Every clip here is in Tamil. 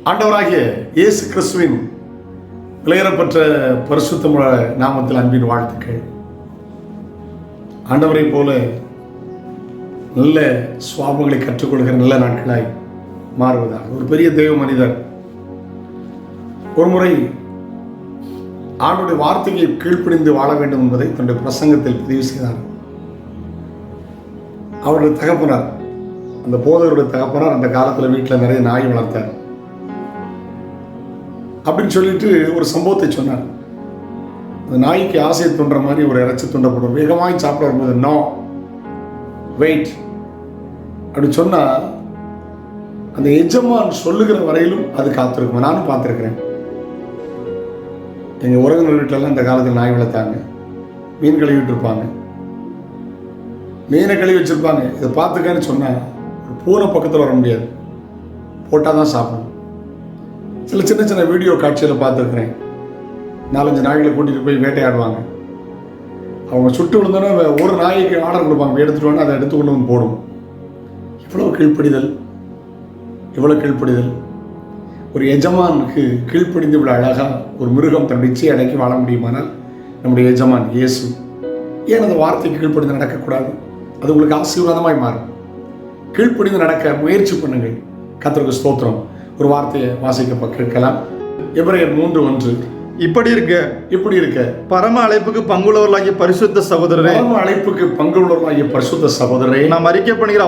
ஆண்டவராகிய இயேசு கிறிஸ்துவின் விலையேறப்பெற்ற பரிசுத்த நாமத்தில் அன்பின் வாழ்த்துக்கள். ஆண்டவரை போல நல்ல சுவாபங்களை கற்றுக்கொள்கிற நல்ல நாட்களாய் மாறுவதாக. ஒரு பெரிய தெய்வ மனிதர் ஒருமுறை ஆண்டுடைய வார்த்தையை கீழ்ப்படிந்து வாழ வேண்டும் என்பதை தன்னுடைய பிரசங்கத்தில் பதிவு செய்தார். அவருடைய தகப்பனார், அந்த போதவருடைய தகப்பனார் அந்த காலத்தில் வீட்டில் நிறைய நாய் வளர்த்தார். அப்படின்னு சொல்லிட்டு ஒரு சம்பவத்தை சொன்னார். அந்த நாய்க்கு ஆசையை தோன்ற மாதிரி ஒரு இறைச்சி துண்டப்படும், வேகமாய் சாப்பிட வரும்போது நோ வெயிட் அப்படி சொன்னா அந்த எஜமான் சொல்லுகிற வரையிலும் அது காத்திருக்கும். நானும் பார்த்துருக்கிறேன். எங்கள் உறவினர் வீட்டிலலாம் இந்த காலத்தில் நாய் வளர்த்தாங்க. மீன் கழுவிட்டு இருப்பாங்க, மீனை கழுவி வச்சிருப்பாங்க. இதை பார்த்துக்கன்னு சொன்னால் ஒரு பூனை பக்கத்தில் வர முடியாது, போட்டால் தான் சாப்பிடணும். சில சின்ன சின்ன வீடியோ காட்சியில் பார்த்துருக்குறேன். 4-5 நாய்களை கூட்டிகிட்டு போய் வேட்டையாடுவாங்க. அவங்க சுட்டு விழுந்தோன்னா ஒரு நாய்க்கு ஆர்டர் கொடுப்பாங்க, எடுத்துகிட்டு வாங்க, அதை எடுத்து கொண்டு வந்து போடும். இவ்வளோ கீழ்ப்படிதல், இவ்வளோ கீழ்ப்படிதல். ஒரு எஜமானுக்கு கீழ்ப்படிந்து இவ்வளோ அழகாக ஒரு மிருகம் தன் நிச்சயம் அடக்கி வாழ முடியுமானால் நம்முடைய எஜமான் இயேசு. ஏன் அந்த வார்த்தைக்கு கீழ்ப்படிந்து நடக்கக்கூடாது? அது உங்களுக்கு ஆசீர்வாதமாய் மாறும். கீழ்ப்படிந்து நடக்க முயற்சி பண்ணுங்கள். கர்த்தருக்கு ஸ்தோத்திரம். ஒரு வார்த்தையை வாசிக்க கேட்கலாம். எபிரேயர் 3:1. இப்படி இருக்க பரம அழைப்புக்கு பங்குள்ளவர்களாகிய பரிசுத்த சகோதரரே, பரம அழைப்புக்கு பங்குள்ளவர்களாகிய பரிசுத்த சகோதரரே, நாம் அறிக்கை பண்ணுகிற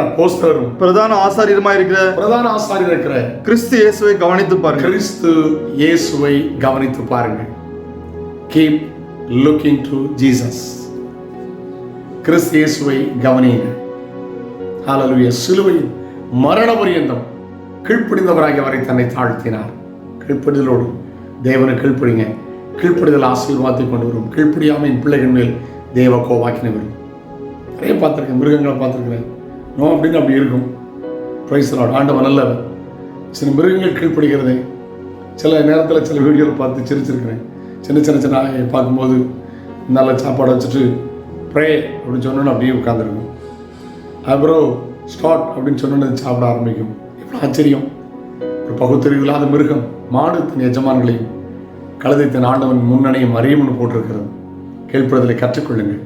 அப்போஸ்தலரும் பிரதான ஆசாரியருமாய் இருக்கிற கிறிஸ்து இயேசுவை கவனித்து பாருங்கள். கிறிஸ்து இயேசுவை கவனித்து பாருங்கள். Keep looking to Jesus. கிறிஸ்து இயேசுவை கவனியுங்கள். ஹல்லேலூயா. சிலுவையில் மரண பரியந்தம் கீழ்ப்படிந்தவராகி அவரை தன்னை தாழ்த்தினார். கீழ்ப்படிதலோடு தேவனை கீழ்ப்படிங்க. கீழ்ப்படிதல் ஆசீர்வாதத்தை கொண்டு வரும். கீழ்ப்படியாமல் என் பிள்ளைகள் மேல் தேவ கோபாக்கினை வரும். நிறைய பார்த்துருக்கேன், மிருகங்களை பார்த்துருக்கிறேன். நோ அப்படின்னு அப்படி இருக்கும். Praise the Lord. ஆண்டவன் நல்லவர். சில மிருகங்கள் கீழ்ப்படுகிறதே. சில நேரத்தில் சில வீடியோவில் பார்த்து சிரிச்சிருக்கிறேன். சின்ன பார்க்கும்போது நல்ல சாப்பாடு வச்சுட்டு ப்ரே அப்படின்னு சொன்னோன்னு அப்படியே உட்காந்துருக்கும். அப்புறம் ஸ்டார்ட் அப்படின்னு சொன்னோன்னு சாப்பிட ஆரம்பிக்கும். எவ்வளோ ஆச்சரியம்! ஒரு பகுத்தறிவு இல்லாத மிருகம் மாடு தன் எஜமான்களையும் கழுதை தன் ஆண்டவன் முன்னணையும் அறியும்னு போட்டிருக்கிறது. கீழ்ப்படுதலை கற்றுக்கொள்ளுங்கள்.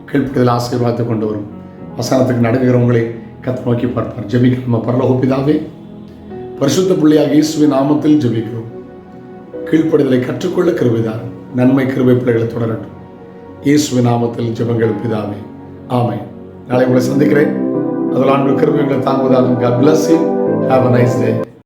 கீழ்ப்படுதல் ஆசீர்வாதத்தை கொண்டு வரும். வசனத்துக்கு நடுங்குகிறவங்களை கர்த்தர் நோக்கி பார்ப்பார். ஜெபிக்கிறோம். நம்ம பரலோக பிதாவே, பரிசுத்த பிள்ளையாக இயேசுவின் நாமத்தில் ஜெபிக்கிறோம். கீழ்ப்படுதலை கற்றுக்கொள்ள கிருபைதார். நன்மை கிருபை பிள்ளைகளை தொடரட்டும். இயேசுவின் நாமத்தில் ஜெபங்கள் பிதாவே, ஆமென். நாளை உங்களை சந்திக்கிறேன். அதில் ஆண்டு கிருபைகளை தாங்குவதாக. God bless you. Have a nice day.